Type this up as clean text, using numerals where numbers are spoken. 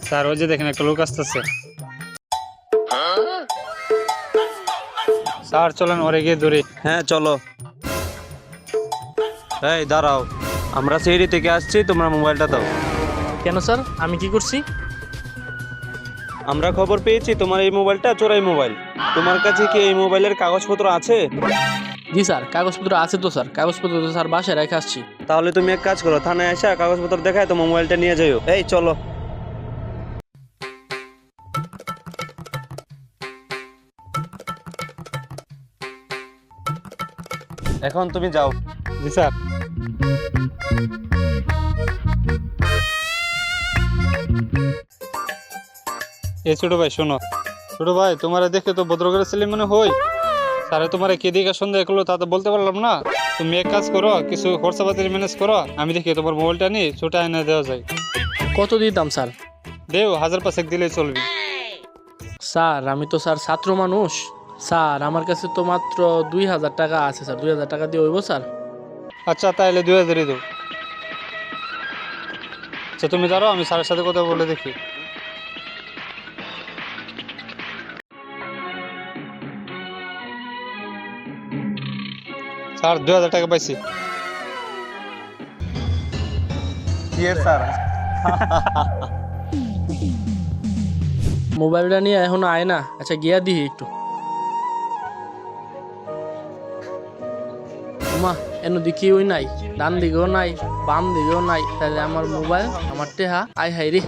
Sir ওই যে দেখেন একটা লোক আসতেছে। স্যার চলেন ওরে গিয়ে ধরি। হ্যাঁ চলো। এই দাঁড়াও, আমরা সিঁড়ি থেকে আসছি, তোমরা মোবাইলটা দাও। কেন স্যার, আমি কি করছি? আমরা খবর পেয়েছি তোমার এই মোবাইলটা চোরাই মোবাইল। তোমার কাছে কি এই মোবাইলের কাগজপত্র আছে? জি স্যার, কাগজপত্র আছে তো স্যার, কাগজপত্র তো স্যার বাসায় রেখে আসছি। তাহলে তুমি এক কাজ করো, থানায় এসে কাগজপত্র দেখায় তোমার মোবাইলটা নিয়ে যাইও। এই চলো। এখন তুমি যাও। জি স্যার। এই ছোট ভাই শোনো, ছোট ভাই তোমার দেখে তো ভদ্র করে ছেলে মনে হই। স্যারে তোমার কে দিকে সন্দেহ করলো তা তো বলতে পারলাম না। তুমি এক কাজ করো, কিছু খরচাপাতির ম্যানেজ করো, আমি দেখি তোমার মোবাইলটা নিয়ে ছোট আইনে দেওয়া যায়। কত দিতাম স্যার? দেও 1000 দিলেই চলবে। স্যার আমি তো স্যার ছাত্র মানুষ। স্যার আমার কাছে তো মাত্র 2000 টাকা আছে স্যার, 2000 টাকা দিয়ে হইব স্যার? আচ্ছা তাহলে 2000 দাও। আচ্ছা তুমি দাঁড়াও, আমি স্যারের সাথে কথা বলে দেখি। স্যার 2000 টাকা পাইছি। স্যার মোবাইলটা নিয়ে এখনো আয় না। আচ্ছা গিয়া দিই একটু। মা এন দিকে ওই নাই, ডান দিকেও নাই, বাম দিকেও নাই, তাহলে আমার মোবাইল আমার টেহা আয় হাই রে।